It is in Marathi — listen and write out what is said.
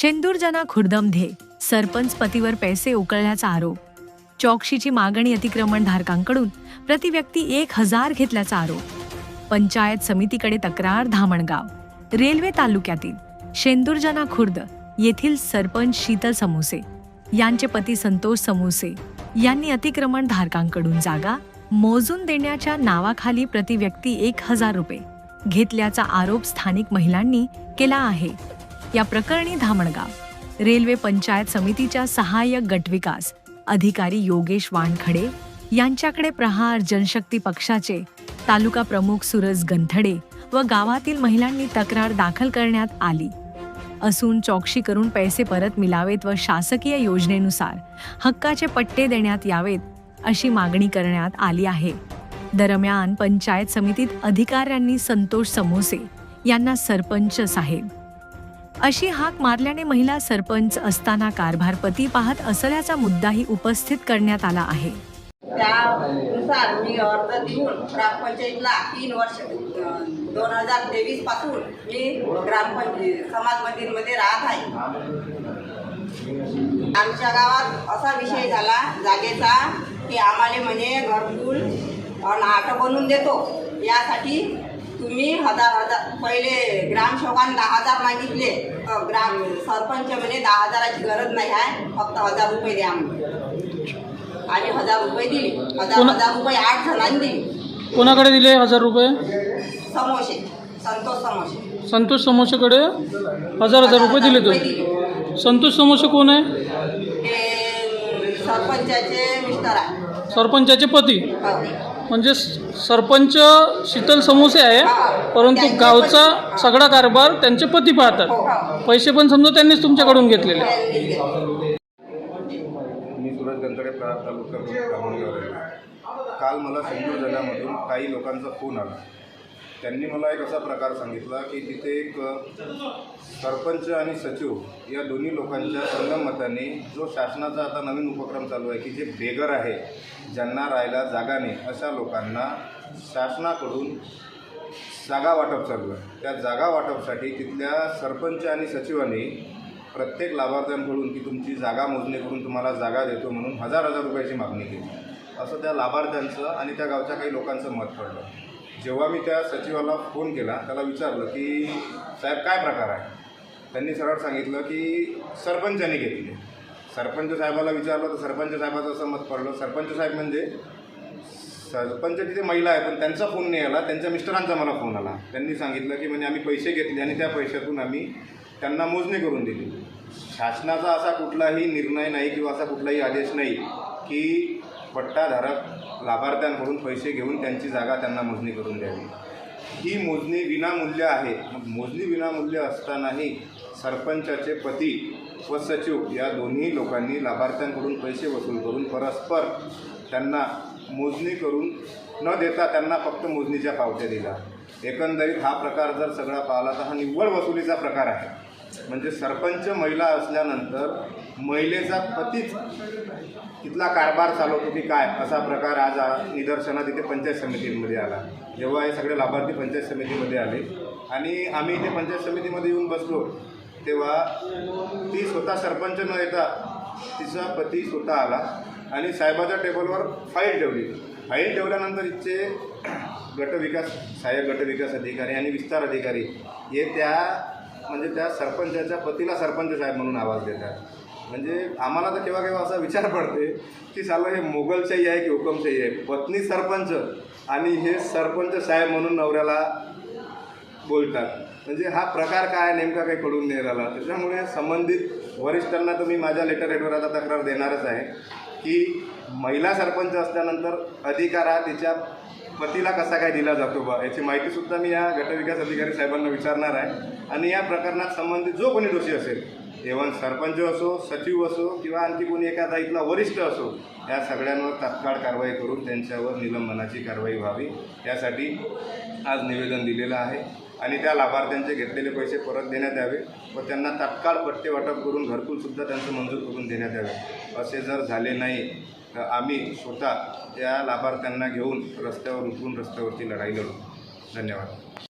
शेंदूरजना खुर्दमध्ये सरपंच पतीवर पैसे उकळल्याचा आरोप. चौकशीची मागणी अतिक्रमणधारकांकडून प्रति व्यक्ती 1000 घेतल्याचा आरोप. पंचायत समितीकडे तक्रार धामणगाव. रेल्वे तालुक्यातील शेंदूरजना खुर्द येथील सरपंच शीतल समोसे यांचे पती संतोष समोसे यांनी अतिक्रमणधारकांकडून जागा मोजून देण्याच्या नावाखाली प्रति व्यक्ती 1000 रुपये घेतल्याचा आरोप स्थानिक महिलांनी केला आहे. या प्रकरणी धामणगाव रेल्वे पंचायत समितीच्या सहाय्यक गटविकास अधिकारी योगेश वानखडे यांच्याकडे प्रहार जनशक्ती पक्षाचे तालुका प्रमुख सुरज गंथडे व गावातील महिलांनी तक्रार दाखल करण्यात आली असून चौकशी करून पैसे परत मिळावेत व शासकीय योजनेनुसार हक्काचे पट्टे देण्यात यावेत अशी मागणी करण्यात आली आहे. दरम्यान पंचायत समितीत अधिकाऱ्यांनी संतोष समोसे यांना सरपंच साहेब अशी हाक मारल्याने महिला सरपंच असताना कारभार पती पाहत असल्याचा मुद्दाही उपस्थित करण्यात आला आहे. त्यानुसार मी अर्ज देऊन ग्रामपंचायतीला 3 वर्ष 2023 पासून मी ग्रामपंचायत समाज मंदिरमध्ये राहत आहे. आमच्या गावात असा विषय झाला जागेचा की आम्हाला म्हणे घरकुल आठ बनवून देतो, यासाठी तुम्ही हजार पहिले ग्रामसेवकांनी 10,000 मागितले. ग्राम सरपंच म्हणे 10,000ची गरज नाही आहे, फक्त 1000 रुपये द्या आणि 1000 रुपये दिले. 1000 रुपये 8 जणांनी दिले. कोणाकडे दिले 1000 रुपये? समोसे संतोष समोसे. संतोष समोसेकडे 1000 रुपये दिले. तो संतोष समोसे कोण आहे? ते सरपंचाचे मिस्टर आहे, सरपंचाचे पती. म्हणजे सरपंच शीतल समोसे आहे, परंतु गावचा सगळा कारभार त्यांचे पती पाहतात. पैसे पण समजा त्यांनीच तुमच्याकडून घेतलेले. मी सुरज गंथडे तालुका धामणगाव. काल मला शेंदूरजनामधून काही लोकांचा फोन आला. त्यांनी मला एक असा प्रकार सांगितला की तिथे एक सरपंच आणि सचिव या दोन्ही लोकांच्या संगमताने जो शासनाचा आता नवीन उपक्रम चालू आहे की जे बेघर आहे, ज्यांना राहायला जागा नाही, अशा लोकांना शासनाकडून जागा वाटप चालू आहे. त्या जागा वाटपसाठी तिथल्या सरपंच आणि सचिवांनी प्रत्येक लाभार्थ्यांकडून की तुमची जागा मोजणी करून तुम्हाला जागा देतो म्हणून 1000 रुपयाची मागणी केली. असं त्या लाभार्थ्यांचं आणि त्या गावच्या काही लोकांचं मत पडलं. जेव्हा मी त्या सचिवाला फोन केला, त्याला विचारलं की साहेब काय प्रकार आहे? त्यांनी सरळ सांगितलं की सरपंचांनी घेतली. सरपंच साहेबाला विचारलं तर सरपंच साहेबाचं असं मत पडलं. सरपंच साहेब म्हणजे सरपंच तिथे महिला आहे, पण त्यांचा फोन नाही आला, त्यांच्या मिस्टरांचा मला फोन आला. त्यांनी सांगितलं की म्हणजे आम्ही पैसे घेतले आणि त्या पैशातून आम्ही त्यांना मोजणी करून दिली. शासनाचा असा कुठलाही निर्णय नाही किंवा असा कुठलाही आदेश नाही की पट्टाधारक लाभार्थ्यांकडून पैसे घेऊन त्यांची जागा त्यांना मोजणी करून द्यावी. ही मोजणी विनामूल्य आहे. मग मोजणी विनामूल्य असतानाही सरपंचाचे पती व सचिव या दोन्ही लोकांनी लाभार्थ्यांकडून पैसे वसूल करून परस्पर त्यांना मोजणी करून न देता त्यांना फक्त मोजणीच्या पावत्या दिल्या. एकंदरीत हा प्रकार जर सगळा पाहिला तर हा निव्वळ वसुलीचा प्रकार आहे. म्हणजे सरपंच महिला असल्यानंतर महिलेचा पतीच तिथला कारभार चालवतो की काय, असा प्रकार आज निदर्शनात इथे पंचायत समितीमध्ये आला. जेव्हा हे सगळे लाभार्थी पंचायत समितीमध्ये आले आणि आम्ही इथे पंचायत समितीमध्ये येऊन बसलो, तेव्हा ती स्वतः सरपंच न येता तिचा पती स्वतः आला आणि साहेबाच्या टेबलवर फाईल ठेवली. फाईल ठेवल्यानंतर इथचे गटविकास सहाय्यक गटविकास अधिकारी आणि विस्तार अधिकारी हे त्या सरपंचाच्या पतीला सरपंच साहेब म्हणून आवाज देतात. म्हणजे आम्हाला तर केव्हा केव्हा असा विचार पडते की साला हे मोगलशाही आहे की हुकमशाही आहे. पत्नी सरपंच आणि हे सरपंच साहेब म्हणून नवऱ्याला बोलतात. म्हणजे हा प्रकार काय नेमका काही कळून नाही राहिला. त्याच्यामुळे संबंधित वरिष्ठांना तर मी माझ्या लेटर हेडवर आता तक्रार देणारच आहे की महिला सरपंच असल्यानंतर अधिकार हा तिच्या पतीला कसा काय दिला जातो बा, याची माहितीसुद्धा मी या गटविकास अधिकारी साहेबांना विचारणार आहे. आणि या प्रकरणात संबंधित जो कोणी दोषी असेल, एव्हन सरपंच असो, सचिव असो किंवा आणखी कोणी एखादा इथला वरिष्ठ असो, या सगळ्यांवर तात्काळ कारवाई करून त्यांच्यावर निलंबनाची कारवाई व्हावी यासाठी आज निवेदन दिलेलं आहे. आणि त्या लाभार्थ्यांचे घेतलेले पैसे परत देण्यात यावे व त्यांना तात्काळ पट्टे वाटप करून घरकुलसुद्धा त्यांचं मंजूर करून देण्यात यावे. असे जर झाले नाही तर आम्ही स्वतः या लाभार्थ्यांना घेऊन रस्त्यावर उतरून रस्त्यावरती लढाई लढू. धन्यवाद.